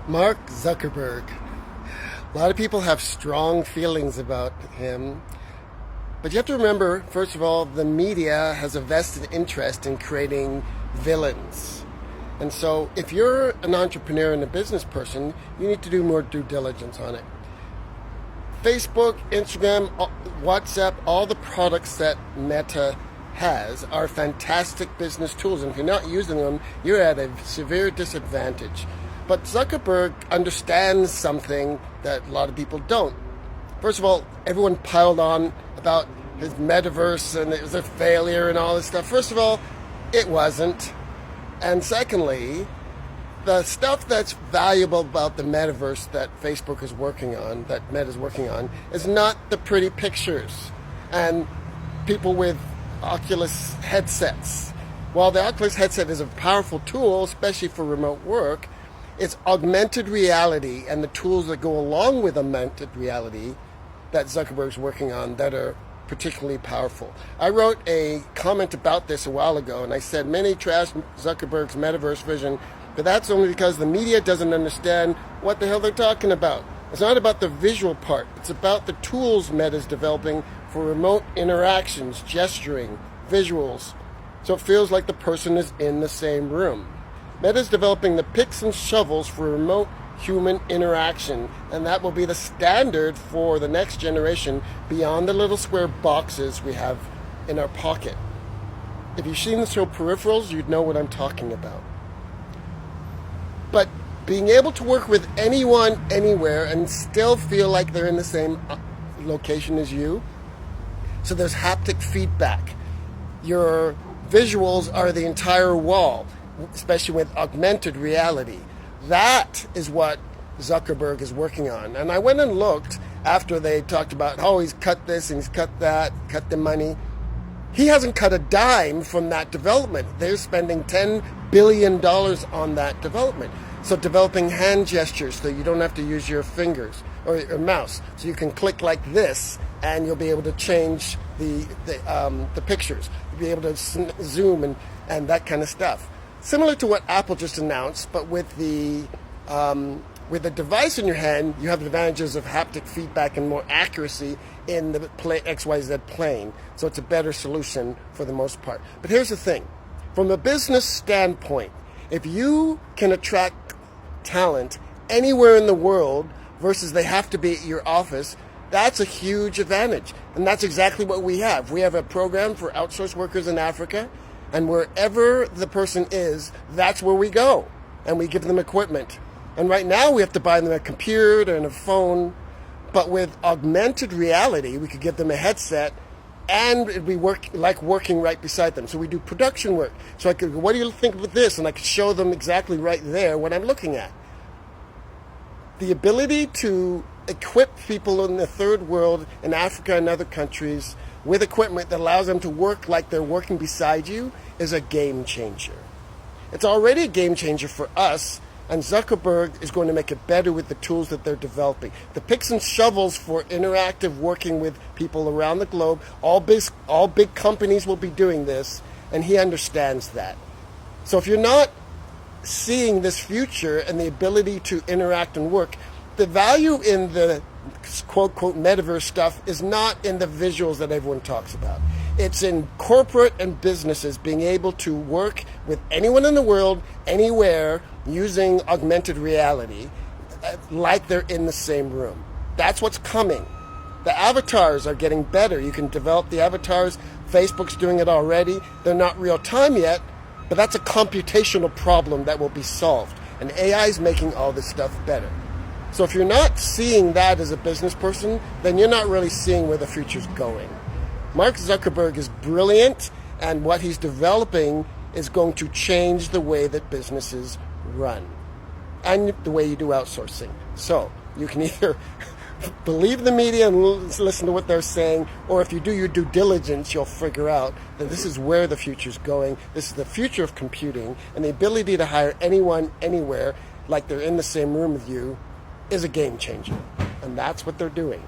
Mark Zuckerberg. A lot of people have strong feelings about him, but you have to remember, first of all, the media has a vested interest in creating villains. And so if you're an entrepreneur and a business person, you need to do more due diligence on it. Facebook, Instagram, WhatsApp, all the products that Meta has are fantastic business tools. And if you're not using them, you're at a severe disadvantage. But Zuckerberg understands something that a lot of people don't. First of all, everyone piled on about his Metaverse and it was a failure and all this stuff. First of all, it wasn't. And secondly, the stuff that's valuable about the Metaverse that Facebook is working on, that Meta is working on, is not the pretty pictures and people with Oculus headsets. While the Oculus headset is a powerful tool, especially for remote work, it's augmented reality and the tools that go along with augmented reality that Zuckerberg's working on that are particularly powerful. I wrote a comment about this a while ago, and I said many trash Zuckerberg's Metaverse vision, but that's only because the media doesn't understand what the hell they're talking about. It's not about the visual part. It's about the tools Meta's developing for remote interactions, gesturing, visuals, so it feels like the person is in the same room. Meta's developing the picks and shovels for remote human interaction, and that will be the standard for the next generation beyond the little square boxes we have in our pocket. If you've seen the show Peripherals, you'd know what I'm talking about. But being able to work with anyone, anywhere, and still feel like they're in the same location as you, so there's haptic feedback. Your visuals are the entire wall, especially with augmented reality. That is what Zuckerberg is working on. And I went and looked after they talked about, oh, he's cut this and he's cut that, cut the money. He hasn't cut a dime from that development. They're spending $10 billion on that development. So developing hand gestures so you don't have to use your fingers or your mouse. So you can click like this and you'll be able to change the pictures. You'll be able to zoom and that kind of stuff. Similar to what Apple just announced, but with the device in your hand, you have the advantages of haptic feedback and more accuracy in the XYZ plane. So it's a better solution for the most part. But here's the thing. From a business standpoint, if you can attract talent anywhere in the world versus they have to be at your office, that's a huge advantage. And that's exactly what we have. We have a program for outsourced workers in Africa. And wherever the person is, that's where we go. And we give them equipment. And right now we have to buy them a computer and a phone. But with augmented reality, we could give them a headset and it'd be working right beside them. So we do production work. So I could, what do you think of this? And I could show them exactly right there what I'm looking at. The ability to equip people in the third world, in Africa and other countries, with equipment that allows them to work like they're working beside you is a game changer. It's already a game changer for us, and Zuckerberg is going to make it better with the tools that they're developing. The picks and shovels for interactive working with people around the globe, all big companies will be doing this, and he understands that. So if you're not seeing this future and the ability to interact and work, the value in the quote-quote Metaverse stuff is not in the visuals that everyone talks about. It's in corporate and businesses being able to work with anyone in the world, anywhere, using augmented reality, like they're in the same room. That's what's coming. The avatars are getting better. You can develop the avatars. Facebook's doing it already. They're not real time yet, but that's a computational problem that will be solved. And AI is making all this stuff better. So if you're not seeing that as a business person, then you're not really seeing where the future's going. Mark Zuckerberg is brilliant, and what he's developing is going to change the way that businesses run and the way you do outsourcing. So you can either believe the media and listen to what they're saying, or if you do your due diligence, you'll figure out that this is where the future's going. This is the future of computing, and the ability to hire anyone, anywhere, like they're in the same room with you, is a game changer. And that's what they're doing.